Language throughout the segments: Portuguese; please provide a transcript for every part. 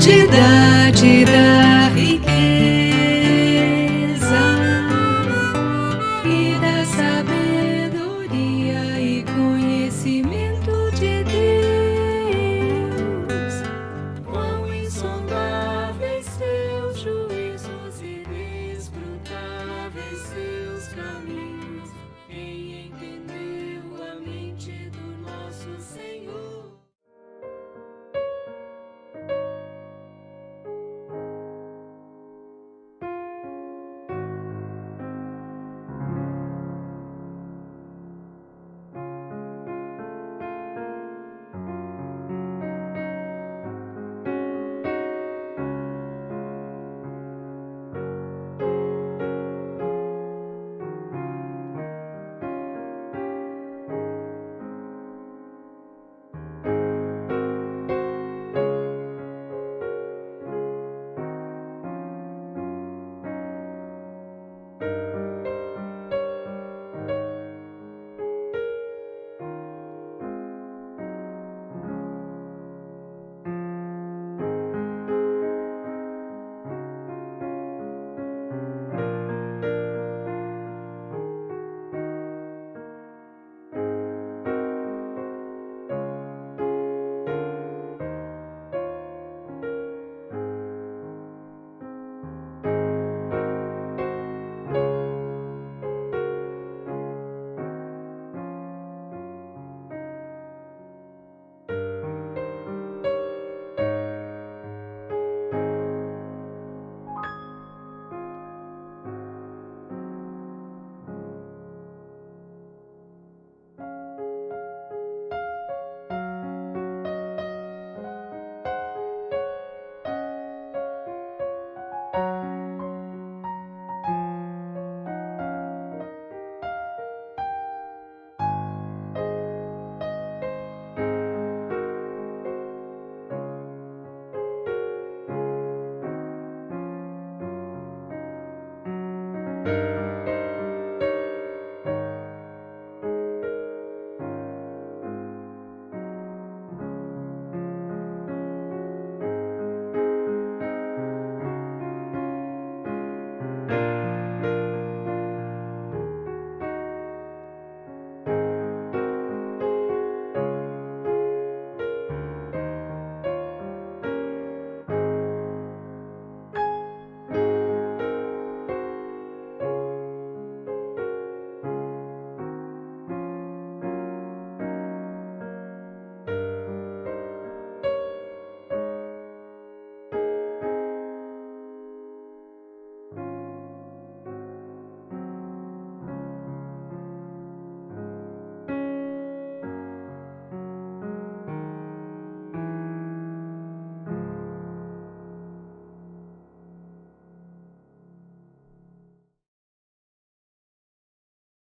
quantidade da riqueza e da sabedoria e conhecimento de Deus. Quão insondáveis seus juízos e inescrutáveis seus caminhos, quem entendeu a mente do nosso Senhor?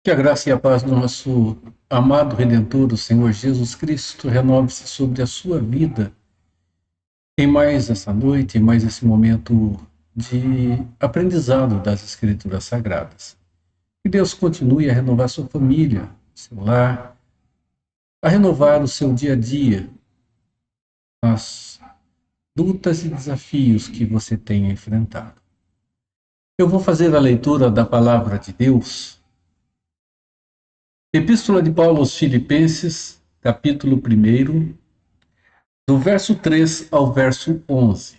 Que a graça e a paz do nosso amado Redentor, o Senhor Jesus Cristo, renove-se sobre a sua vida em mais essa noite, em mais esse momento de aprendizado das Escrituras Sagradas. Que Deus continue a renovar sua família, seu lar, a renovar o seu dia a dia, as lutas e desafios que você tenha enfrentado. Eu vou fazer a leitura da palavra de Deus. Epístola de Paulo aos Filipenses, capítulo 1, do verso 3 ao verso 11.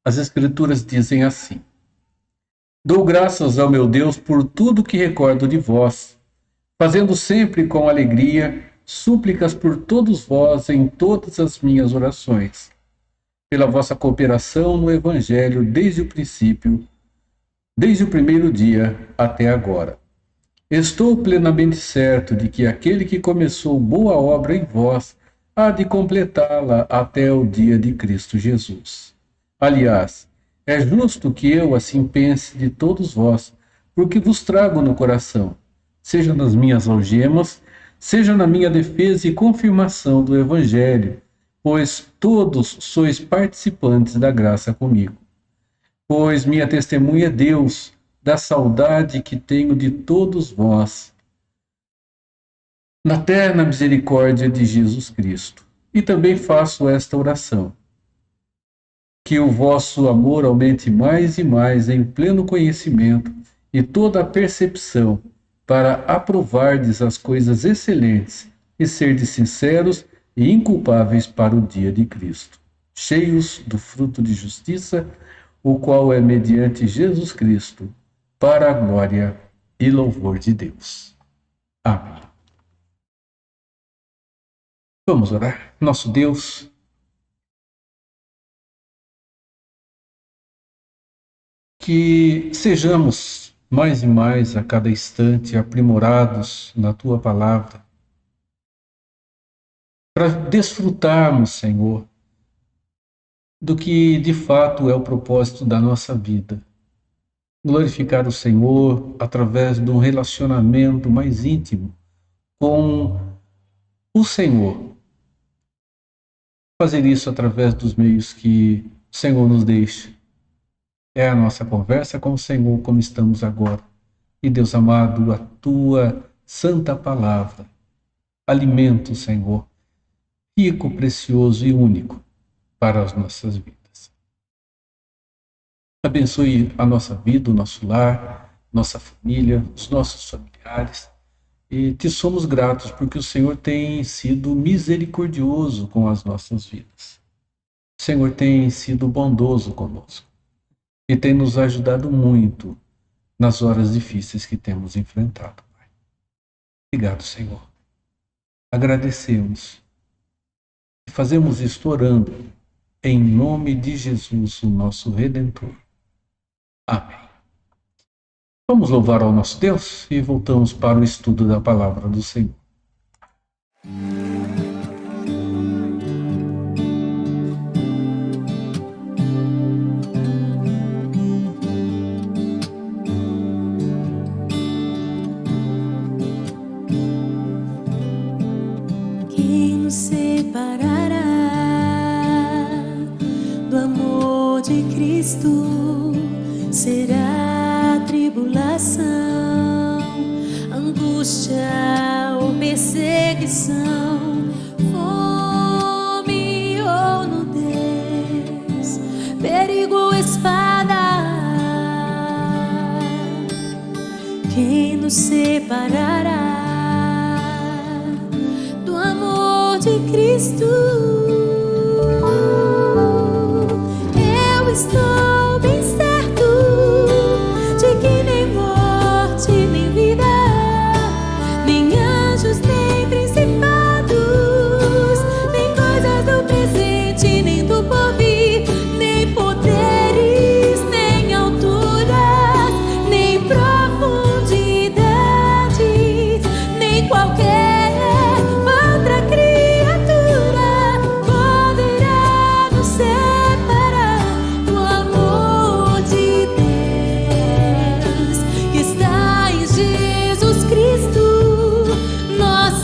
As Escrituras dizem assim: Dou graças ao meu Deus por tudo que recordo de vós, fazendo sempre com alegria súplicas por todos vós em todas as minhas orações, pela vossa cooperação no Evangelho desde o princípio, desde o primeiro dia até agora. Estou plenamente certo de que aquele que começou boa obra em vós há de completá-la até o dia de Cristo Jesus. Aliás, é justo que eu assim pense de todos vós, porque vos trago no coração, seja nas minhas algemas, seja na minha defesa e confirmação do Evangelho, pois todos sois participantes da graça comigo. Pois minha testemunha é Deus, da saudade que tenho de todos vós, na terna misericórdia de Jesus Cristo. E também faço esta oração: que o vosso amor aumente mais e mais em pleno conhecimento e toda a percepção, para aprovardes as coisas excelentes e serdes sinceros e inculpáveis para o dia de Cristo, cheios do fruto de justiça, o qual é mediante Jesus Cristo, para a glória e louvor de Deus. Amém. Vamos orar. Nosso Deus, que sejamos mais e mais a cada instante aprimorados na Tua palavra, para desfrutarmos, Senhor, do que de fato é o propósito da nossa vida. Glorificar o Senhor através de um relacionamento mais íntimo com o Senhor. Fazer isso através dos meios que o Senhor nos deixa. É a nossa conversa com o Senhor, como estamos agora. E Deus amado, a Tua santa palavra, alimento, Senhor, rico, precioso e único para as nossas vidas. Abençoe a nossa vida, o nosso lar, nossa família, os nossos familiares. E te somos gratos porque o Senhor tem sido misericordioso com as nossas vidas. O Senhor tem sido bondoso conosco e tem nos ajudado muito nas horas difíceis que temos enfrentado, Pai. Obrigado, Senhor. Agradecemos e fazemos isto orando em nome de Jesus, o nosso Redentor. Amém. Vamos louvar ao nosso Deus e voltamos para o estudo da palavra do Senhor. Quem nos separará do amor de Cristo? Será tribulação, angústia ou perseguição, fome ou nudez, perigo ou espada? Quem nos separará do amor de Cristo? Eu estou bem certo de que nem morte, nem vida, nem anjos, nem principados, nem coisas do presente, nem do porvir, nem poderes, nem alturas, nem profundidade, nem qualquer outra criatura poderá nos separar do amor de Deus que está em Jesus Cristo, nosso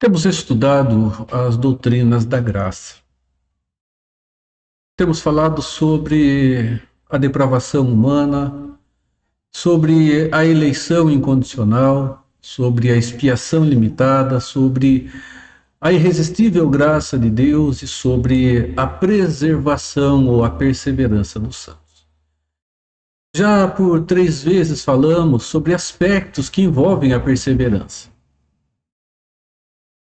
Temos estudado as doutrinas da graça. Temos falado sobre a depravação humana, sobre a eleição incondicional, sobre a expiação limitada, sobre a irresistível graça de Deus e sobre a preservação ou a perseverança dos santos. Já por 3 vezes falamos sobre aspectos que envolvem a perseverança.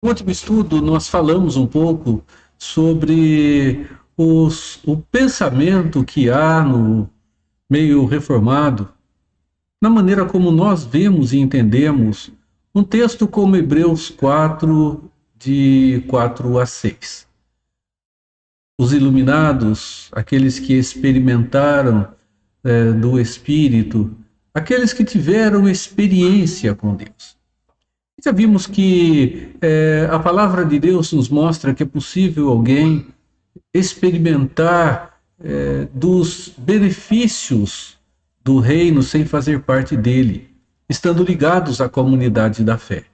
No último estudo, nós falamos um pouco sobre o pensamento que há no meio reformado, na maneira como nós vemos e entendemos um texto como Hebreus 4, de 4 a 6. Os iluminados, aqueles que experimentaram do Espírito, aqueles que tiveram experiência com Deus. Já vimos que a palavra de Deus nos mostra que é possível alguém experimentar dos benefícios do reino sem fazer parte dele, estando ligados à comunidade da fé.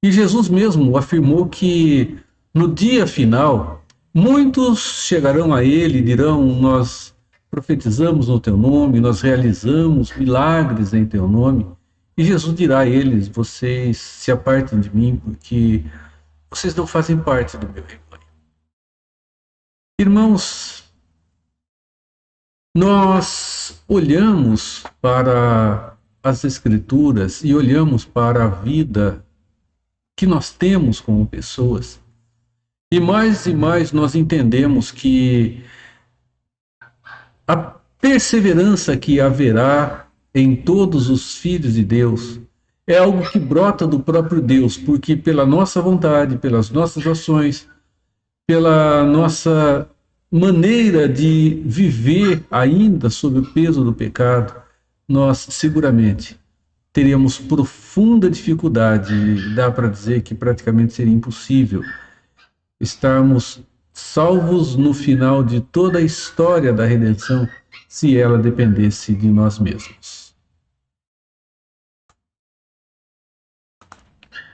E Jesus mesmo afirmou que no dia final, muitos chegarão a ele e dirão: nós profetizamos no teu nome, nós realizamos milagres em teu nome. E Jesus dirá a eles: vocês se apartem de mim, porque vocês não fazem parte do meu rebanho. Irmãos, nós olhamos para as Escrituras e olhamos para a vida que nós temos como pessoas, e mais nós entendemos que a perseverança que haverá em todos os filhos de Deus é algo que brota do próprio Deus, porque pela nossa vontade, pelas nossas ações, pela nossa maneira de viver ainda sob o peso do pecado, nós seguramente teríamos profunda dificuldade, dá para dizer que praticamente seria impossível estarmos salvos no final de toda a história da redenção, se ela dependesse de nós mesmos.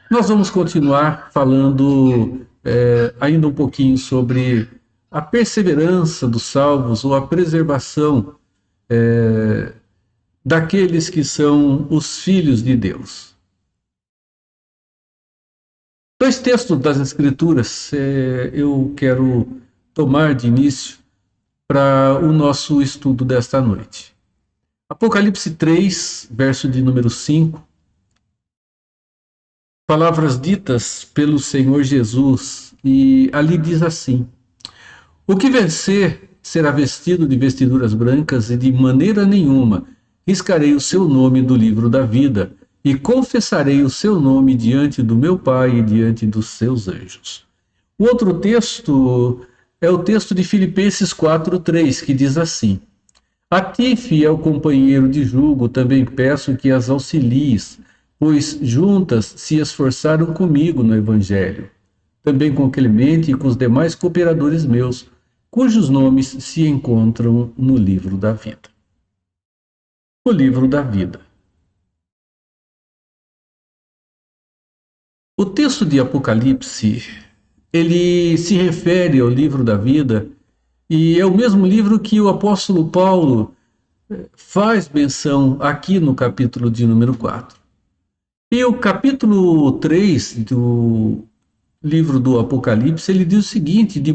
Nós vamos continuar falando ainda um pouquinho sobre a perseverança dos salvos ou a preservação daqueles que são os filhos de Deus. 2 textos das Escrituras eu quero tomar de início para o nosso estudo desta noite. Apocalipse 3, verso de número 5. Palavras ditas pelo Senhor Jesus, e ali diz assim: o que vencer será vestido de vestiduras brancas, e de maneira nenhuma riscarei o seu nome do livro da vida, e confessarei o seu nome diante do meu Pai e diante dos seus anjos. O outro texto é o texto de Filipenses 4:3, que diz assim: a ti, fiel companheiro de jugo, também peço que as auxilies, pois juntas se esforçaram comigo no Evangelho, também com Clemente e com os demais cooperadores meus, cujos nomes se encontram no livro da vida. O livro da vida. O texto de Apocalipse, ele se refere ao livro da vida, e é o mesmo livro que o apóstolo Paulo faz menção aqui no capítulo de número 4. E o capítulo 3 do livro do Apocalipse, ele diz o seguinte: de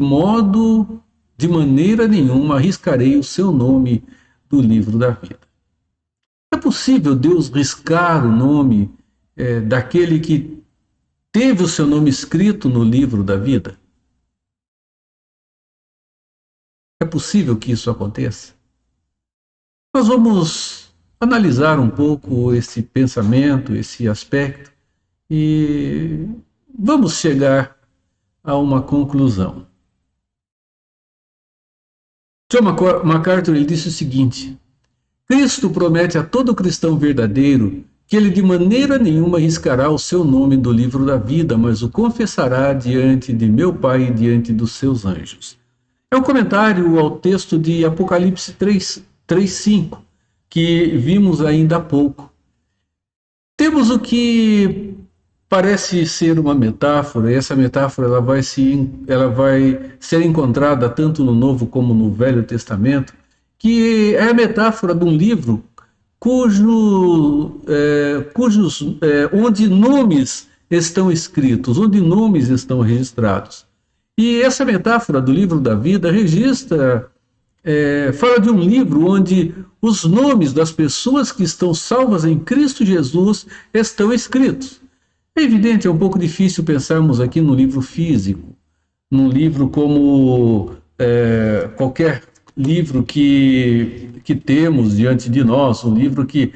maneira nenhuma arriscarei o seu nome do livro da vida. É possível Deus riscar o nome daquele que teve o seu nome escrito no livro da vida? É possível que isso aconteça? Nós vamos analisar um pouco esse pensamento, esse aspecto, e vamos chegar a uma conclusão. John MacArthur ele disse o seguinte: Cristo promete a todo cristão verdadeiro que ele de maneira nenhuma riscará o seu nome do livro da vida, mas o confessará diante de meu Pai e diante dos seus anjos. É um comentário ao texto de Apocalipse 3:5, que vimos ainda há pouco. Temos o que parece ser uma metáfora, e essa metáfora ela vai ser encontrada tanto no Novo como no Velho Testamento, que é a metáfora de um livro onde nomes estão escritos, onde nomes estão registrados. E essa metáfora do livro da vida fala de um livro onde os nomes das pessoas que estão salvas em Cristo Jesus estão escritos. É evidente, é um pouco difícil pensarmos aqui no livro físico, num livro como qualquer livro que temos diante de nós, um livro que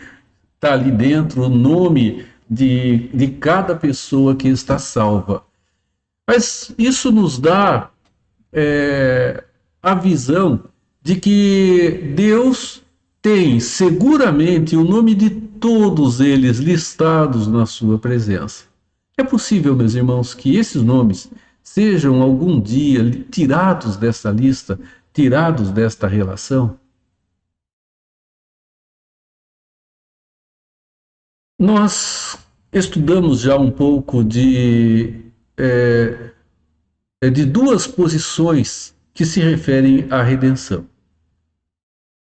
está ali dentro, o nome de cada pessoa que está salva. Mas isso nos dá a visão de que Deus tem seguramente o nome de todos eles listados na sua presença. É possível, meus irmãos, que esses nomes sejam algum dia tirados dessa lista, tirados desta relação? Nós estudamos já um pouco de duas posições que se referem à redenção.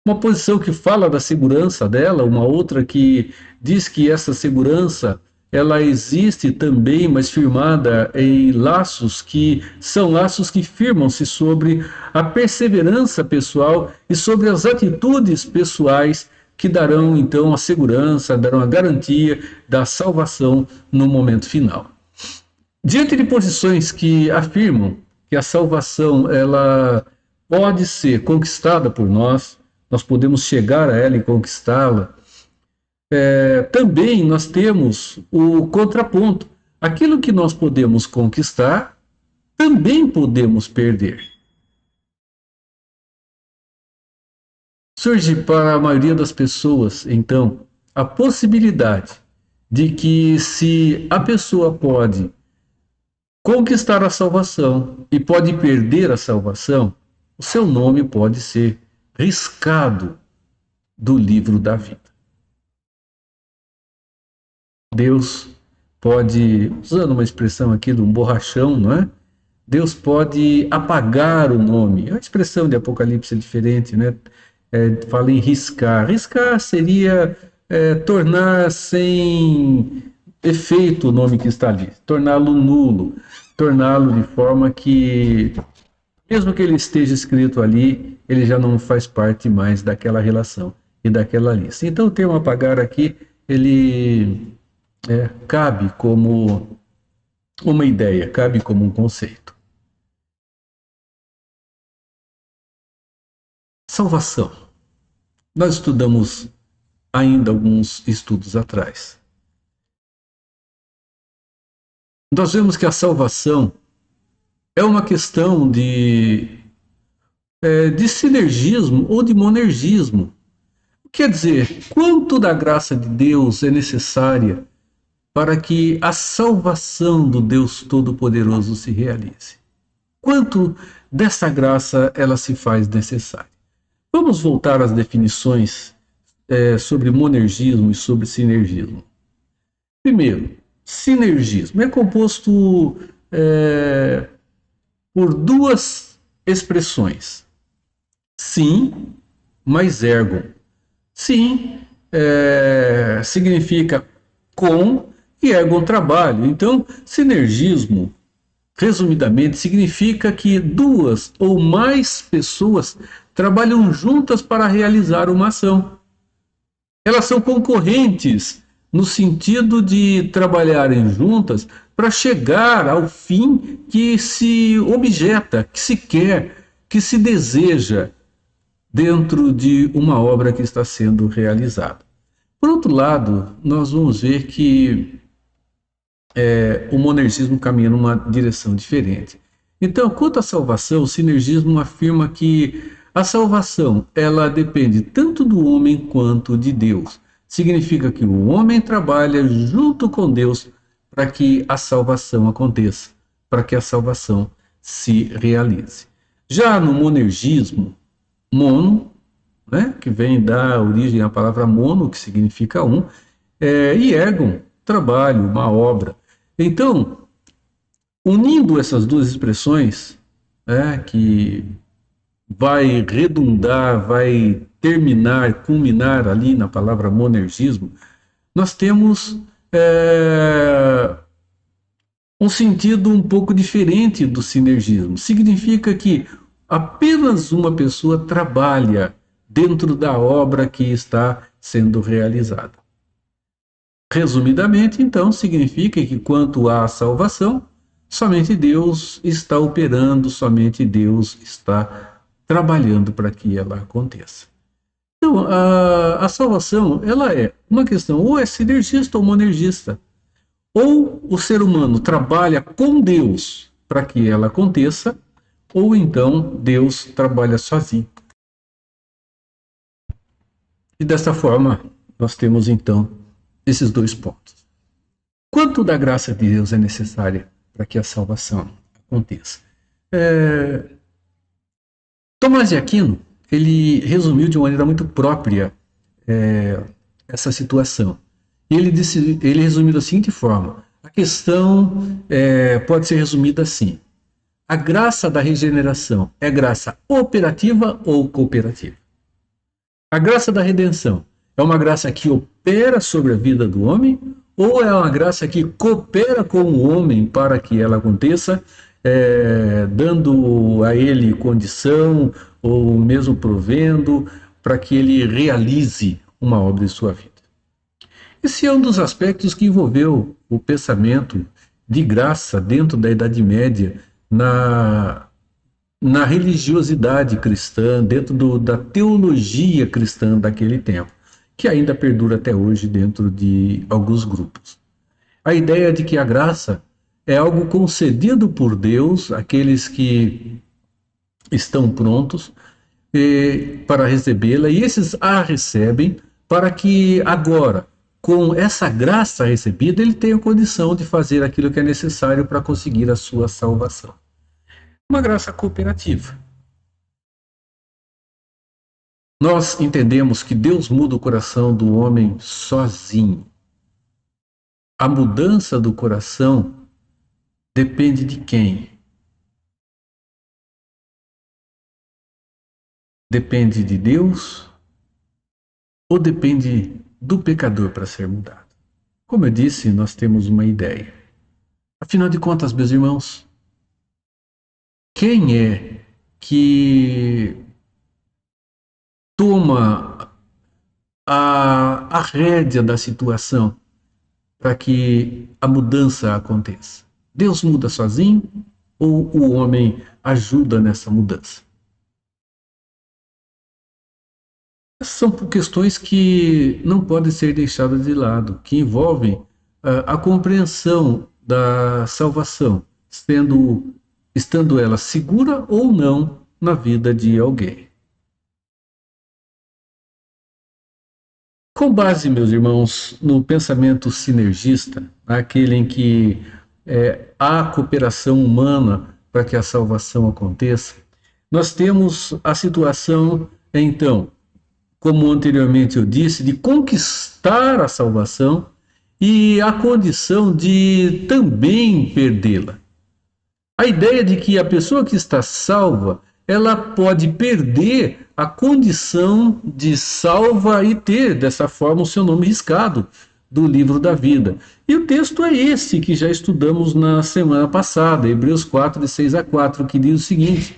Uma posição que fala da segurança dela, uma outra que diz que essa segurança ela existe também, mas firmada em laços que são laços que firmam-se sobre a perseverança pessoal e sobre as atitudes pessoais que darão então a segurança, darão a garantia da salvação no momento final. Diante de posições que afirmam que a salvação ela pode ser conquistada por nós podemos chegar a ela e conquistá-la, também nós temos o contraponto. Aquilo que nós podemos conquistar, também podemos perder. Surge para a maioria das pessoas, então, a possibilidade de que se a pessoa pode conquistar a salvação e pode perder a salvação, o seu nome pode ser riscado do livro da vida. Deus pode, usando uma expressão aqui de um borrachão, não é? Deus pode apagar o nome. A expressão de Apocalipse é diferente, né? Fala em riscar. Riscar seria tornar sem efeito o nome que está ali, torná-lo nulo, torná-lo de forma que, mesmo que ele esteja escrito ali, ele já não faz parte mais daquela relação e daquela lista. Então o termo apagar aqui, ele cabe como uma ideia, cabe como um conceito. Salvação. Nós estudamos ainda alguns estudos atrás. Nós vemos que a salvação é uma questão de sinergismo ou de monergismo. Quer dizer, quanto da graça de Deus é necessária para que a salvação do Deus Todo-Poderoso se realize? Quanto dessa graça ela se faz necessária? Vamos voltar às definições sobre monergismo e sobre sinergismo. Primeiro, sinergismo é composto por duas expressões. Sim, mais ergon. Sim significa com e ergon trabalho. Então, sinergismo, resumidamente, significa que duas ou mais pessoas trabalham juntas para realizar uma ação. Elas são concorrentes no sentido de trabalharem juntas para chegar ao fim que se objeta, que se quer, que se deseja dentro de uma obra que está sendo realizada. Por outro lado, nós vamos ver que o monergismo caminha numa direção diferente. Então, quanto à salvação, o sinergismo afirma que a salvação ela depende tanto do homem quanto de Deus. Significa que o homem trabalha junto com Deus para que a salvação aconteça, para que a salvação se realize. Já no monergismo, mono, né, que vem da origem à palavra mono, que significa um, e ergon, trabalho, uma obra. Então, unindo essas duas expressões, que vai redundar, vai terminar, culminar ali na palavra monergismo, nós temos um sentido um pouco diferente do sinergismo. Significa que apenas uma pessoa trabalha dentro da obra que está sendo realizada. Resumidamente, então, significa que quanto à salvação, somente Deus está operando, somente Deus está trabalhando para que ela aconteça. Então, a salvação, ela é uma questão ou é sinergista ou monergista. Ou o ser humano trabalha com Deus para que ela aconteça, ou então Deus trabalha sozinho. E dessa forma, nós temos então esses dois pontos. Quanto da graça de Deus é necessária para que a salvação aconteça? Tomás de Aquino, ele resumiu de uma maneira muito própria essa situação. E ele resumiu da seguinte forma: a questão pode ser resumida assim: a graça da regeneração é graça operativa ou cooperativa? A graça da redenção é uma graça que opera sobre a vida do homem ou é uma graça que coopera com o homem para que ela aconteça, dando a ele condição ou mesmo provendo para que ele realize uma obra em sua vida? Esse é um dos aspectos que envolveu o pensamento de graça dentro da Idade Média, na religiosidade cristã, dentro da teologia cristã daquele tempo, que ainda perdura até hoje dentro de alguns grupos. A ideia de que a graça é algo concedido por Deus àqueles que estão prontos para recebê-la, e esses a recebem para que agora, com essa graça recebida, ele tenha condição de fazer aquilo que é necessário para conseguir a sua salvação. Uma graça cooperativa. Nós entendemos que Deus muda o coração do homem sozinho. A mudança do coração depende de quem? Depende de Deus ou depende do pecador para ser mudado? Como eu disse, nós temos uma ideia. Afinal de contas, meus irmãos, quem é que toma a rédea da situação para que a mudança aconteça? Deus muda sozinho ou o homem ajuda nessa mudança? Essas são questões que não podem ser deixadas de lado, que envolvem a compreensão da salvação, estando ela segura ou não na vida de alguém. Com base, meus irmãos, no pensamento sinergista, aquele em que há cooperação humana para que a salvação aconteça, nós temos a situação, então, como anteriormente eu disse, de conquistar a salvação e a condição de também perdê-la. A ideia de que a pessoa que está salva, ela pode perder a condição de salva e ter, dessa forma, o seu nome riscado do livro da vida. E o texto é esse que já estudamos na semana passada, Hebreus 4, de 6 a 4, que diz o seguinte: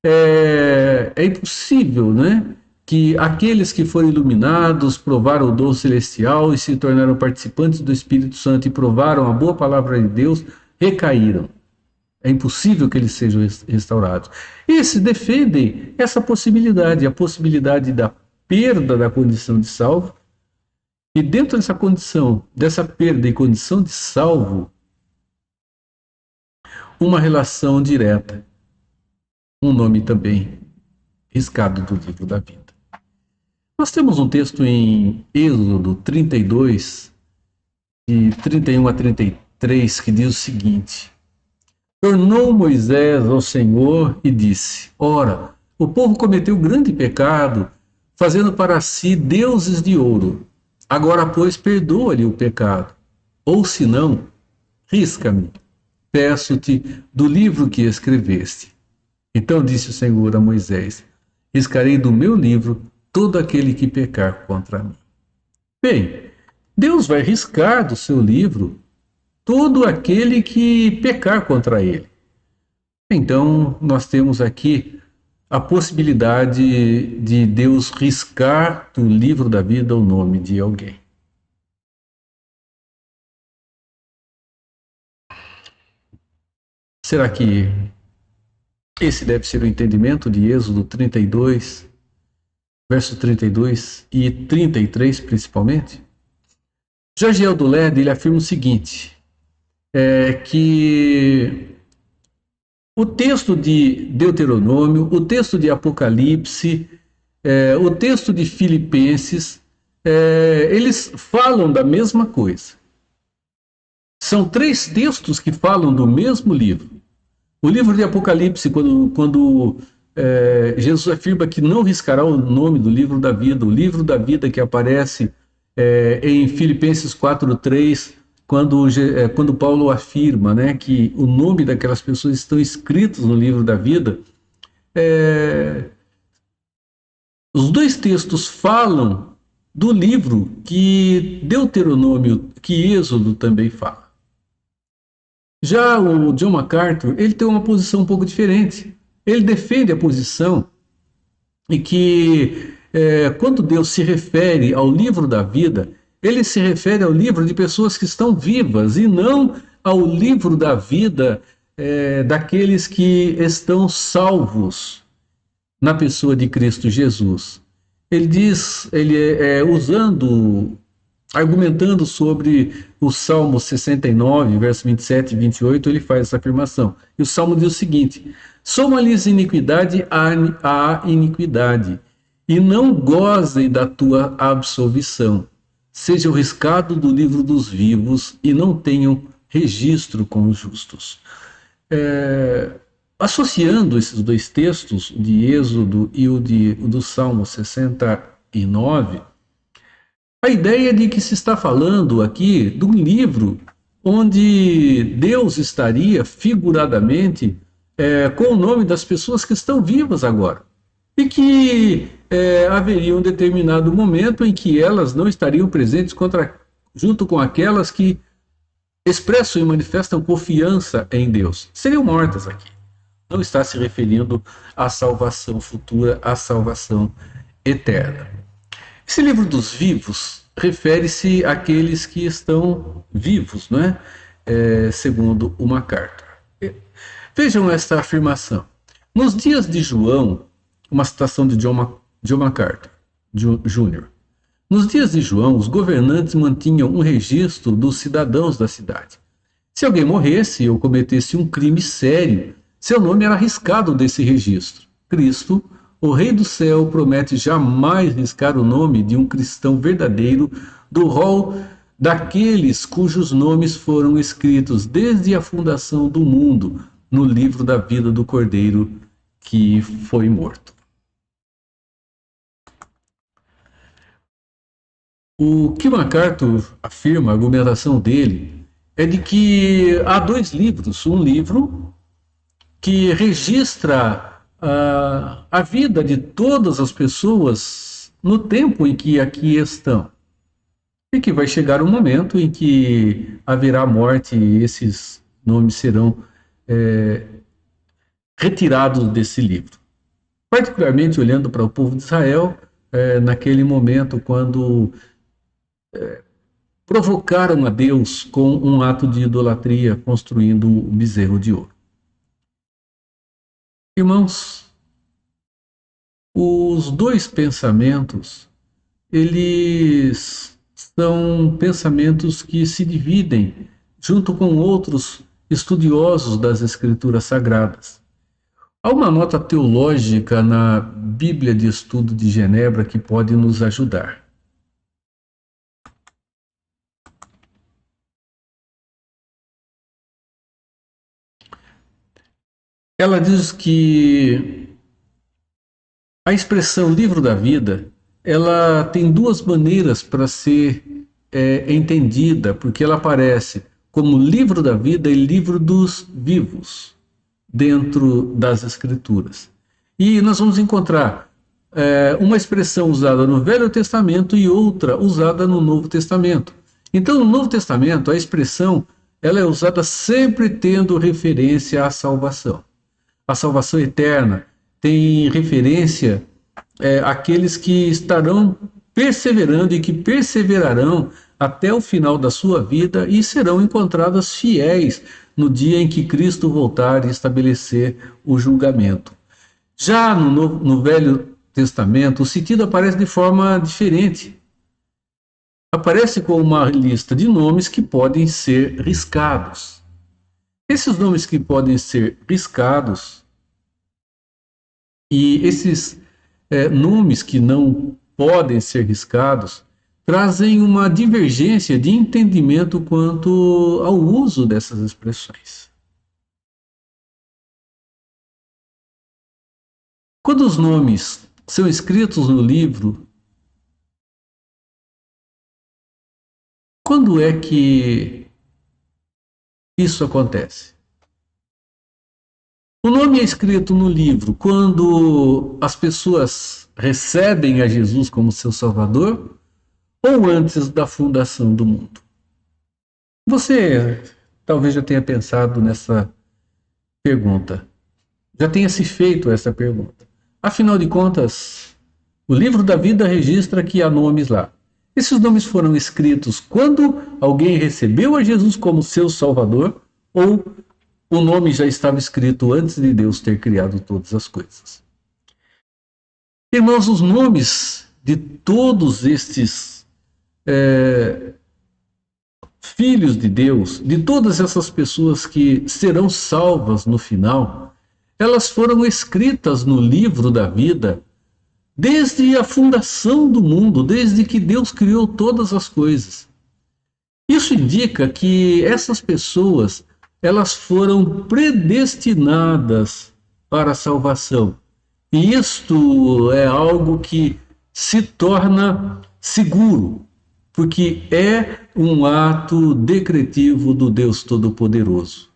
é impossível, né, que aqueles que foram iluminados, provaram o dom celestial e se tornaram participantes do Espírito Santo e provaram a boa palavra de Deus, recaíram. É impossível que eles sejam restaurados. Esses defendem essa possibilidade, a possibilidade da perda da condição de salvo, e dentro dessa condição, dessa perda e condição de salvo, uma relação direta, um nome também riscado do livro da vida. Nós temos um texto em Êxodo 32, de 31 a 33, que diz o seguinte: tornou Moisés ao Senhor e disse: ora, o povo cometeu grande pecado, fazendo para si deuses de ouro. Agora, pois, perdoa-lhe o pecado. Ou, se não, risca-me, peço-te, do livro que escreveste. Então disse o Senhor a Moisés: riscarei do meu livro todo aquele que pecar contra mim. Bem, Deus vai riscar do seu livro todo aquele que pecar contra ele. Então, nós temos aqui a possibilidade de Deus riscar do livro da vida o nome de alguém. Será que esse deve ser o entendimento de Êxodo 32, verso 32 e 33 principalmente? Jorge Eldo Led, ele afirma o seguinte, que o texto de Deuteronômio, o texto de Apocalipse, o texto de Filipenses, eles falam da mesma coisa. São 3 textos que falam do mesmo livro. O livro de Apocalipse, quando Jesus afirma que não riscará o nome do livro da vida, o livro da vida que aparece em Filipenses 4:3, quando Paulo afirma, né, que o nome daquelas pessoas estão escritos no livro da vida, os 2 textos falam do livro que Deuteronômio, que Êxodo também fala. Já o John MacArthur, ele tem uma posição um pouco diferente. Ele defende a posição em que, quando Deus se refere ao livro da vida, ele se refere ao livro de pessoas que estão vivas e não ao livro da vida daqueles que estão salvos na pessoa de Cristo Jesus. Ele diz, argumentando sobre o Salmo 69, verso 27 e 28, ele faz essa afirmação. E o Salmo diz o seguinte: soma-lhes iniquidade à iniquidade, e não gozem da tua absolvição. Sejam riscados do livro dos vivos e não tenham registro com os justos. Associando esses 2 textos, de Êxodo e o do Salmo 69, a ideia de que se está falando aqui de um livro onde Deus estaria figuradamente com o nome das pessoas que estão vivas agora. E que haveria um determinado momento em que elas não estariam presentes junto com aquelas que expressam e manifestam confiança em Deus. Seriam mortas aqui. Não está se referindo à salvação futura, à salvação eterna. Esse livro dos vivos refere-se àqueles que estão vivos, não é? Segundo o MacArthur. Vejam esta afirmação. Nos dias de João, uma citação de John MacArthur Jr. Nos dias de João, os governantes mantinham um registro dos cidadãos da cidade. Se alguém morresse ou cometesse um crime sério, seu nome era riscado desse registro. Cristo, o Rei do Céu, promete jamais riscar o nome de um cristão verdadeiro do rol daqueles cujos nomes foram escritos desde a fundação do mundo no livro da vida do Cordeiro que foi morto. O que MacArthur afirma, a argumentação dele, é de que há 2 livros. Um livro que registra a vida de todas as pessoas no tempo em que aqui estão. E que vai chegar um momento em que haverá morte e esses nomes serão retirados desse livro. Particularmente olhando para o povo de Israel, naquele momento quando provocaram a Deus com um ato de idolatria, construindo um bezerro de ouro. Irmãos, os 2 pensamentos, eles são pensamentos que se dividem junto com outros estudiosos das Escrituras Sagradas. Há uma nota teológica na Bíblia de Estudo de Genebra que pode nos ajudar. Ela diz que a expressão livro da vida, ela tem 2 maneiras para ser entendida, porque ela aparece como livro da vida e livro dos vivos dentro das Escrituras. E nós vamos encontrar uma expressão usada no Velho Testamento e outra usada no Novo Testamento. Então, no Novo Testamento, a expressão ela é usada sempre tendo referência à salvação. A salvação eterna tem referência àqueles que estarão perseverando e que perseverarão até o final da sua vida e serão encontradas fiéis no dia em que Cristo voltar e estabelecer o julgamento. Já no Velho Testamento, o sentido aparece de forma diferente. Aparece com uma lista de nomes que podem ser riscados. Esses nomes que podem ser riscados e esses nomes que não podem ser riscados trazem uma divergência de entendimento quanto ao uso dessas expressões. Quando os nomes são escritos no livro, quando é que isso acontece? O nome é escrito no livro quando as pessoas recebem a Jesus como seu Salvador ou antes da fundação do mundo? Você talvez já tenha pensado nessa pergunta, já tenha se feito essa pergunta. Afinal de contas, o livro da vida registra que há nomes lá. Esses nomes foram escritos quando alguém recebeu a Jesus como seu Salvador ou o nome já estava escrito antes de Deus ter criado todas as coisas? Irmãos, os nomes de todos estes filhos de Deus, de todas essas pessoas que serão salvas no final, elas foram escritas no livro da vida desde a fundação do mundo, desde que Deus criou todas as coisas. Isso indica que essas pessoas, elas foram predestinadas para a salvação. E isto é algo que se torna seguro, porque é um ato decretivo do Deus Todo-Poderoso.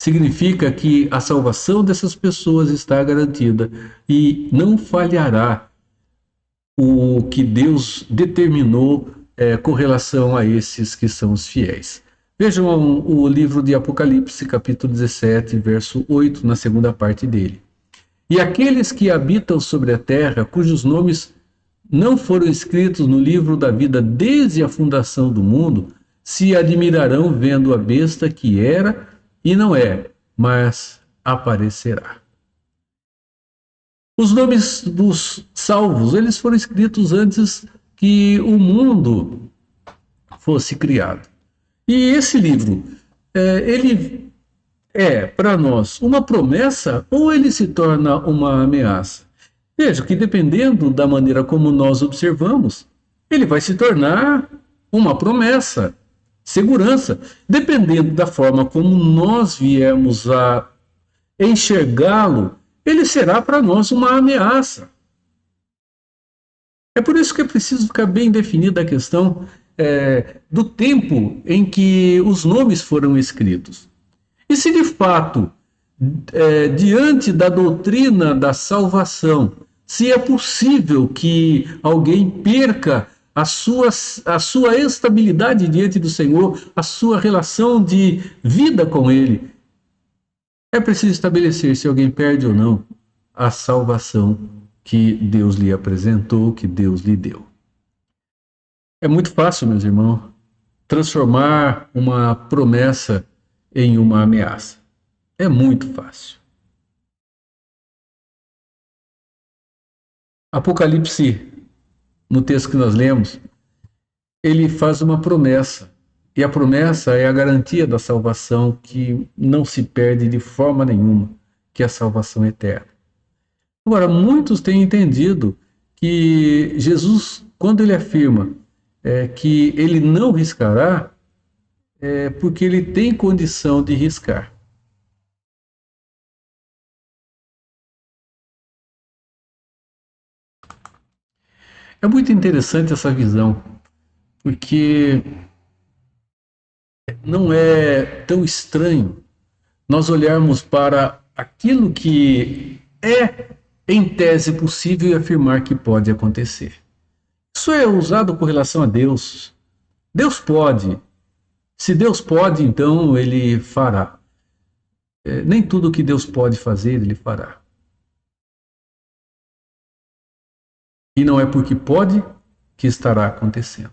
Significa que a salvação dessas pessoas está garantida e não falhará o que Deus determinou com relação a esses que são os fiéis. Vejam o livro de Apocalipse, capítulo 17, verso 8, na segunda parte dele. E aqueles que habitam sobre a terra, cujos nomes não foram escritos no livro da vida desde a fundação do mundo, se admirarão vendo a besta que era e não é, mas aparecerá. Os nomes dos salvos, eles foram escritos antes que o mundo fosse criado. E esse livro, ele é para nós uma promessa ou ele se torna uma ameaça? Veja que dependendo da maneira como nós observamos, ele vai se tornar uma promessa, segurança. Dependendo da forma como nós viemos a enxergá-lo, ele será para nós uma ameaça. É por isso que é preciso ficar bem definida a questão do tempo em que os nomes foram escritos. E se de fato, diante da doutrina da salvação, se é possível que alguém perca a sua estabilidade diante do Senhor, a sua relação de vida com Ele, é preciso estabelecer se alguém perde ou não a salvação que Deus lhe apresentou, que Deus lhe deu. É muito fácil, meus irmãos, transformar uma promessa em uma ameaça. É muito fácil. Apocalipse, no texto que nós lemos, ele faz uma promessa. E a promessa é a garantia da salvação que não se perde de forma nenhuma, que é a salvação eterna. Agora, muitos têm entendido que Jesus, quando ele afirma que ele não riscará, é porque ele tem condição de riscar. É muito interessante essa visão, porque não é tão estranho nós olharmos para aquilo que é, em tese, possível e afirmar que pode acontecer. Isso é usado com relação a Deus. Deus pode. Se Deus pode, então ele fará. Nem tudo que Deus pode fazer, ele fará. E não é porque pode que estará acontecendo.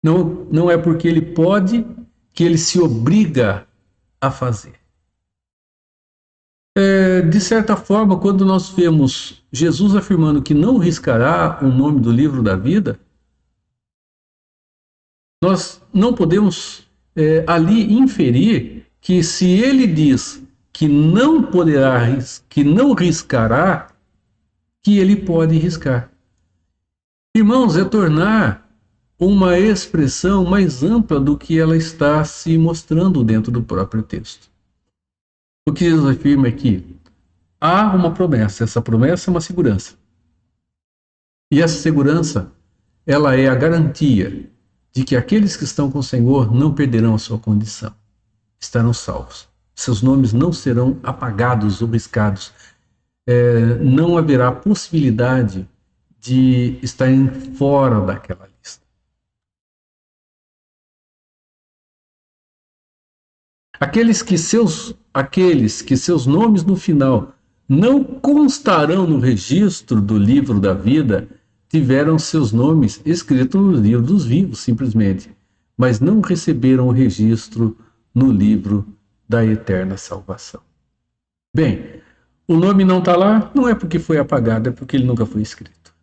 Não é porque ele pode que ele se obriga a fazer. De certa forma, quando nós vemos Jesus afirmando que não riscará o nome do livro da vida, nós não podemos ali inferir que se ele diz que não poderá, que não riscará, que ele pode riscar. Irmãos, é tornar uma expressão mais ampla do que ela está se mostrando dentro do próprio texto. O que Jesus afirma é que há uma promessa, essa promessa é uma segurança. E essa segurança, ela é a garantia de que aqueles que estão com o Senhor não perderão a sua condição, estarão salvos. Seus nomes não serão apagados ou riscados. Não haverá possibilidade de estarem fora daquela lista. Aqueles que seus nomes no final não constarão no registro do livro da vida, tiveram seus nomes escritos no livro dos vivos, simplesmente, mas não receberam o registro no livro da eterna salvação. Bem, o nome não está lá, não é porque foi apagado, é porque ele nunca foi escrito.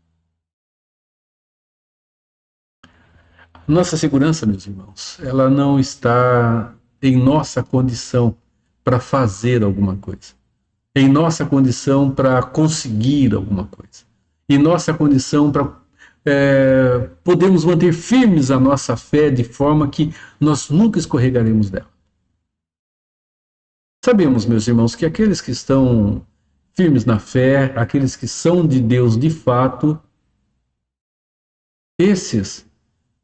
Nossa segurança, meus irmãos, ela não está em nossa condição para fazer alguma coisa, em nossa condição para conseguir alguma coisa, em nossa condição para podermos manter firmes a nossa fé de forma que nós nunca escorregaremos dela. Sabemos, meus irmãos, que aqueles que estão firmes na fé, aqueles que são de Deus de fato, esses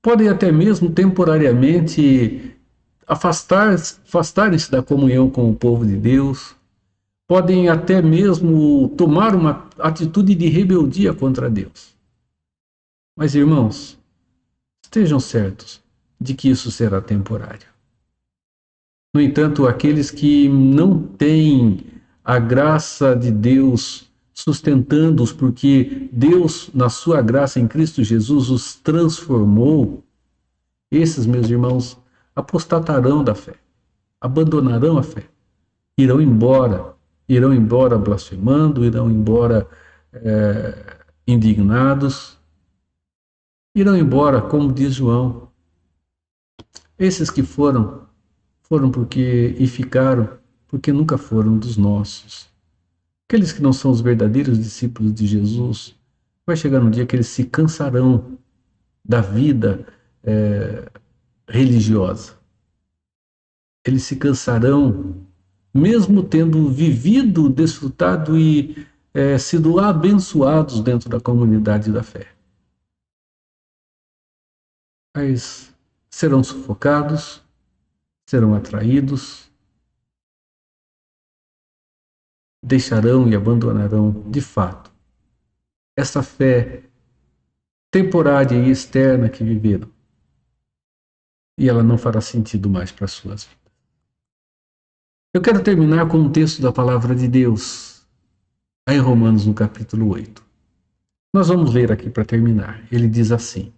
podem até mesmo temporariamente afastarem-se da comunhão com o povo de Deus, podem até mesmo tomar uma atitude de rebeldia contra Deus. Mas, irmãos, estejam certos de que isso será temporário. No entanto, aqueles que não têm a graça de Deus sustentando-os, porque Deus, na sua graça em Cristo Jesus, os transformou, esses, meus irmãos, apostatarão da fé, abandonarão a fé, irão embora blasfemando, irão embora indignados, irão embora, como diz João. Esses que foram porque e ficaram porque nunca foram dos nossos. Aqueles que não são os verdadeiros discípulos de Jesus, vai chegar um dia que eles se cansarão da vida religiosa. Eles se cansarão, mesmo tendo vivido, desfrutado e sido abençoados dentro da comunidade da fé. Mas serão sufocados, serão atraídos, deixarão e abandonarão, de fato, essa fé temporária e externa que viveram. E ela não fará sentido mais para as suas vidas. Eu quero terminar com um texto da palavra de Deus, aí em Romanos, no capítulo 8. Nós vamos ler aqui para terminar. Ele diz assim: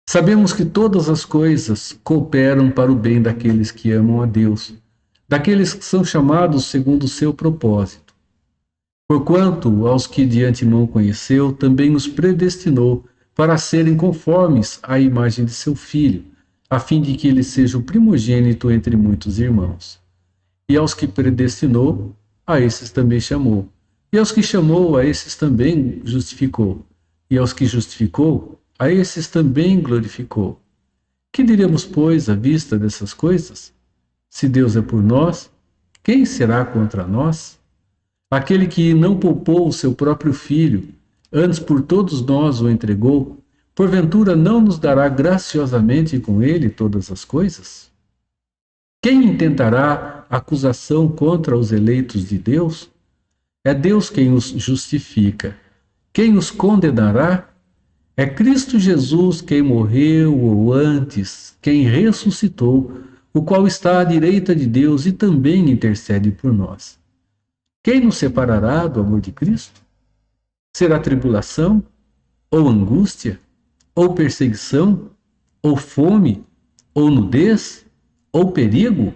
sabemos que todas as coisas cooperam para o bem daqueles que amam a Deus, daqueles que são chamados segundo o seu propósito. Porquanto aos que de antemão conheceu, também os predestinou para serem conformes à imagem de seu Filho, a fim de que ele seja o primogênito entre muitos irmãos. E aos que predestinou, a esses também chamou. E aos que chamou, a esses também justificou. E aos que justificou, a esses também glorificou. Que diremos, pois, à vista dessas coisas? Se Deus é por nós, quem será contra nós? Aquele que não poupou o seu próprio filho, antes por todos nós o entregou, porventura não nos dará graciosamente com ele todas as coisas? Quem intentará acusação contra os eleitos de Deus? É Deus quem os justifica. Quem os condenará? É Cristo Jesus quem morreu, ou antes, quem ressuscitou, o qual está à direita de Deus e também intercede por nós. Quem nos separará do amor de Cristo? Será tribulação, ou angústia, ou perseguição, ou fome, ou nudez, ou perigo,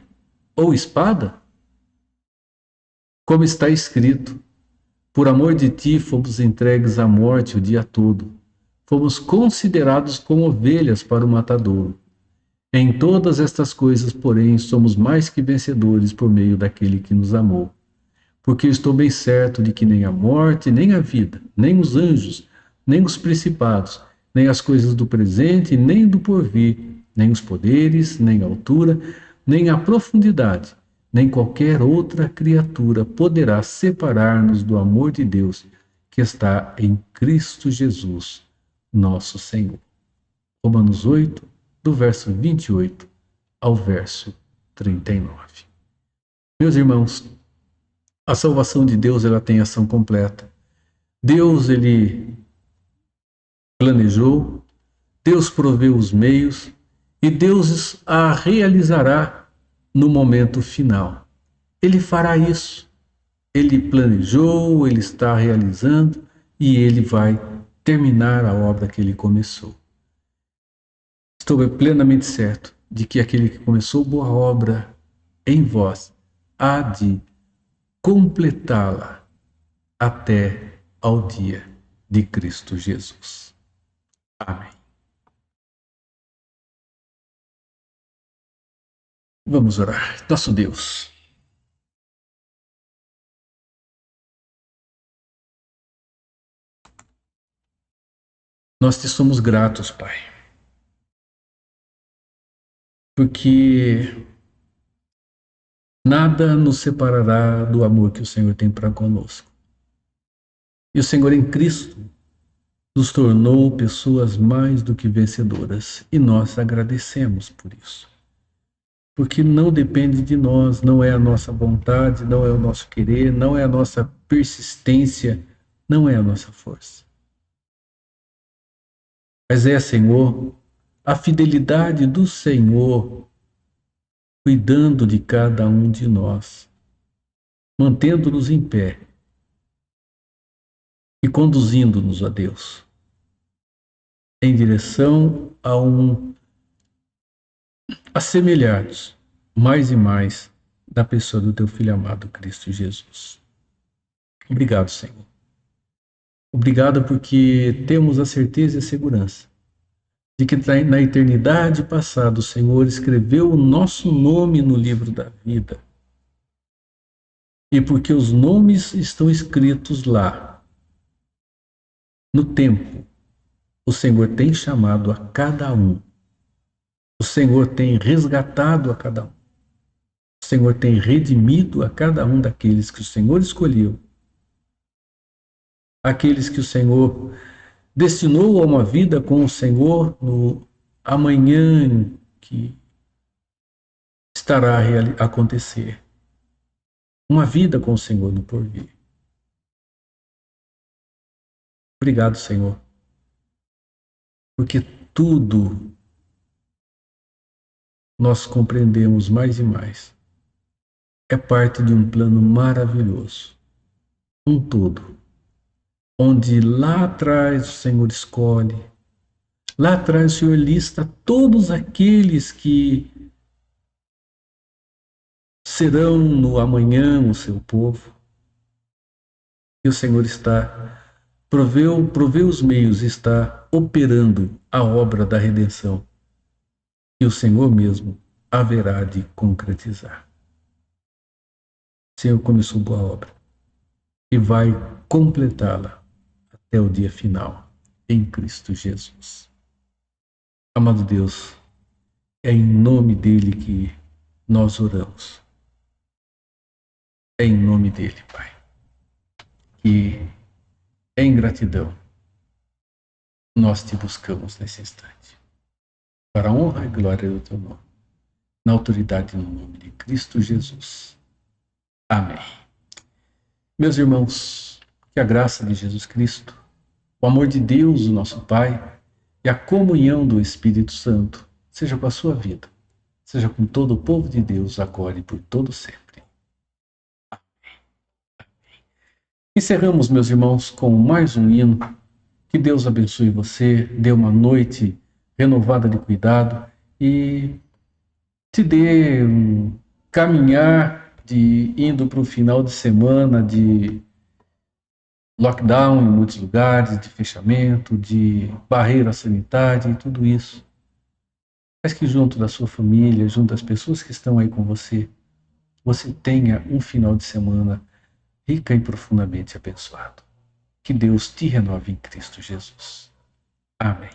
ou espada? Como está escrito, por amor de ti fomos entregues à morte o dia todo. Fomos considerados como ovelhas para o matadouro. Em todas estas coisas, porém, somos mais que vencedores por meio daquele que nos amou. Porque eu estou bem certo de que nem a morte, nem a vida, nem os anjos, nem os principados, nem as coisas do presente, nem do porvir, nem os poderes, nem a altura, nem a profundidade, nem qualquer outra criatura poderá separar-nos do amor de Deus que está em Cristo Jesus, nosso Senhor. Romanos 8, do verso 28 ao verso 39. Meus irmãos, a salvação de Deus, ela tem ação completa. Deus, ele planejou, Deus proveu os meios e Deus a realizará no momento final. Ele fará isso. Ele planejou, ele está realizando e ele vai terminar a obra que ele começou. Estou plenamente certo de que aquele que começou boa obra em vós há de completá-la até ao dia de Cristo Jesus. Amém. Vamos orar. Nosso Deus, nós te somos gratos, Pai, porque nada nos separará do amor que o Senhor tem para conosco. E o Senhor em Cristo nos tornou pessoas mais do que vencedoras, e nós agradecemos por isso. Porque não depende de nós, não é a nossa vontade, não é o nosso querer, não é a nossa persistência, não é a nossa força. Mas é, Senhor, a fidelidade do Senhor cuidando de cada um de nós, mantendo-nos em pé e conduzindo-nos a Deus em direção a semelhar-nos mais e mais da pessoa do teu Filho amado Cristo Jesus. Obrigado, Senhor. Obrigado porque temos a certeza e a segurança de que na eternidade passada o Senhor escreveu o nosso nome no livro da vida. E porque os nomes estão escritos lá, no tempo, o Senhor tem chamado a cada um. O Senhor tem resgatado a cada um. O Senhor tem redimido a cada um daqueles que o Senhor escolheu. Aqueles que o Senhor destinou a uma vida com o Senhor no amanhã que estará a acontecer. Uma vida com o Senhor no porvir. Obrigado, Senhor, porque tudo nós compreendemos mais e mais. É parte de um plano maravilhoso, um todo, onde lá atrás o Senhor escolhe, lá atrás o Senhor lista todos aqueles que serão no amanhã o seu povo. E o Senhor proveu os meios, está operando a obra da redenção. E o Senhor mesmo haverá de concretizar. O Senhor começou boa obra e vai completá-la até o dia final, em Cristo Jesus. Amado Deus, é em nome dele que nós oramos. É em nome dele, Pai, que em gratidão nós te buscamos nesse instante. Para a honra e glória do teu nome. Na autoridade no nome de Cristo Jesus. Amém. Meus irmãos, que a graça de Jesus Cristo, o amor de Deus, o nosso Pai, e a comunhão do Espírito Santo seja com a sua vida, seja com todo o povo de Deus, agora e por todo sempre. Amém. Encerramos, meus irmãos, com mais um hino. Que Deus abençoe você, dê uma noite renovada de cuidado e te dê um caminhar de indo para o final de semana de lockdown em muitos lugares, de fechamento, de barreira sanitária e tudo isso. Mas que junto da sua família, junto das pessoas que estão aí com você, você tenha um final de semana rica e profundamente abençoado. Que Deus te renove em Cristo Jesus. Amém.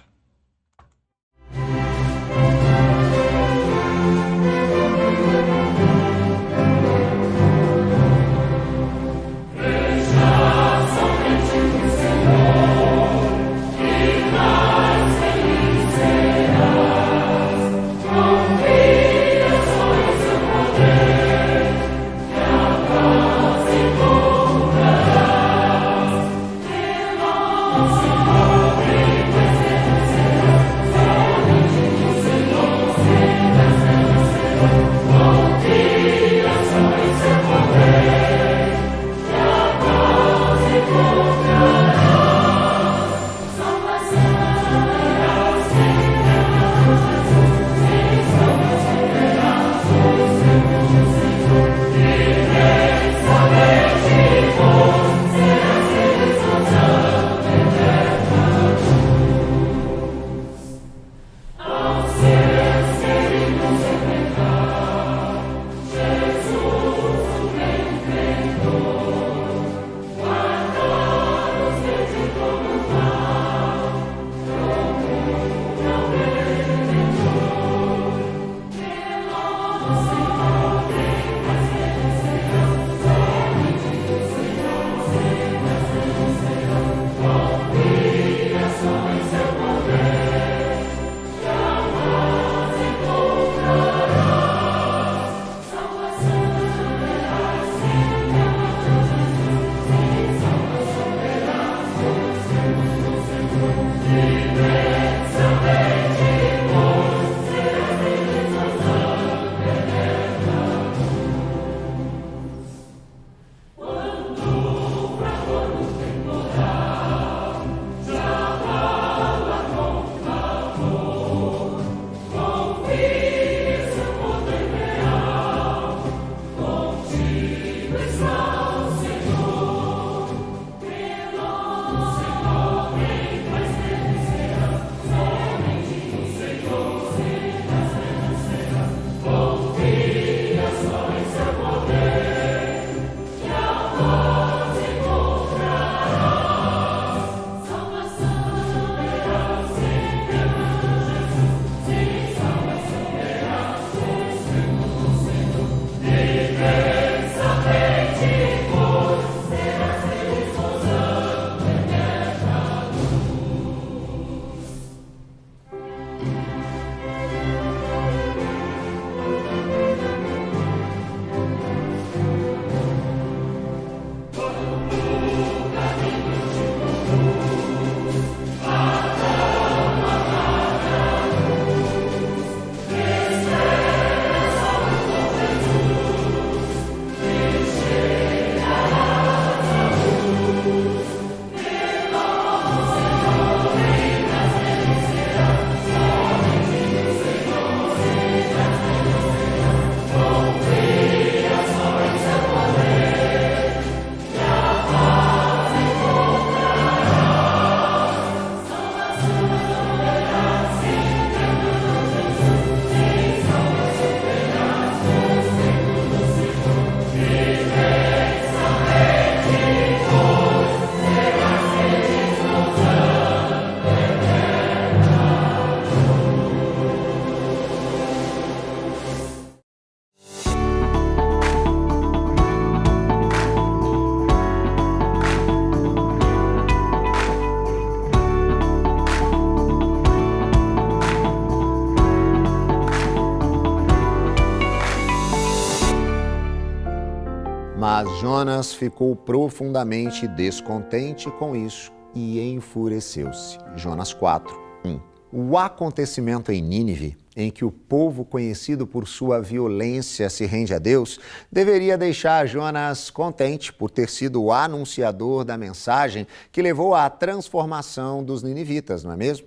Mas Jonas ficou profundamente descontente com isso e enfureceu-se. Jonas 4:1. O acontecimento em Nínive, em que o povo conhecido por sua violência se rende a Deus, deveria deixar Jonas contente por ter sido o anunciador da mensagem que levou à transformação dos ninivitas, não é mesmo?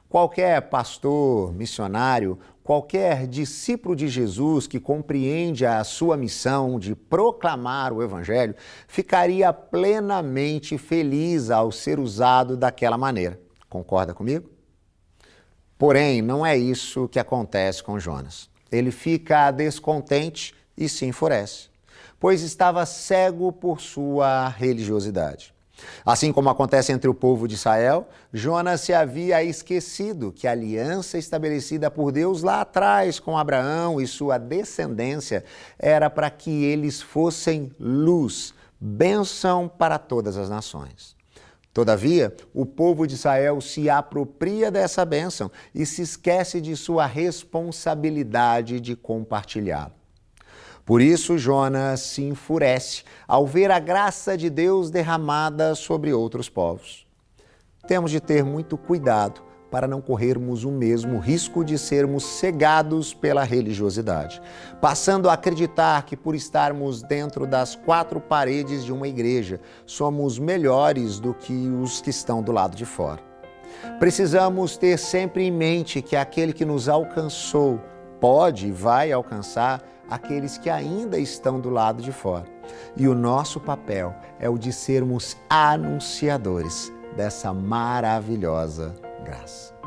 Qualquer pastor, missionário, qualquer discípulo de Jesus que compreende a sua missão de proclamar o Evangelho, ficaria plenamente feliz ao ser usado daquela maneira. Concorda comigo? Porém, não é isso que acontece com Jonas. Ele fica descontente e se enfurece, pois estava cego por sua religiosidade. Assim como acontece entre o povo de Israel, Jonas se havia esquecido que a aliança estabelecida por Deus lá atrás com Abraão e sua descendência era para que eles fossem luz, bênção para todas as nações. Todavia, o povo de Israel se apropria dessa bênção e se esquece de sua responsabilidade de compartilhá-la. Por isso, Jonas se enfurece ao ver a graça de Deus derramada sobre outros povos. Temos de ter muito cuidado para não corrermos o mesmo risco de sermos cegados pela religiosidade, passando a acreditar que por estarmos dentro das quatro paredes de uma igreja, somos melhores do que os que estão do lado de fora. Precisamos ter sempre em mente que aquele que nos alcançou pode e vai alcançar aqueles que ainda estão do lado de fora. E o nosso papel é o de sermos anunciadores dessa maravilhosa graça.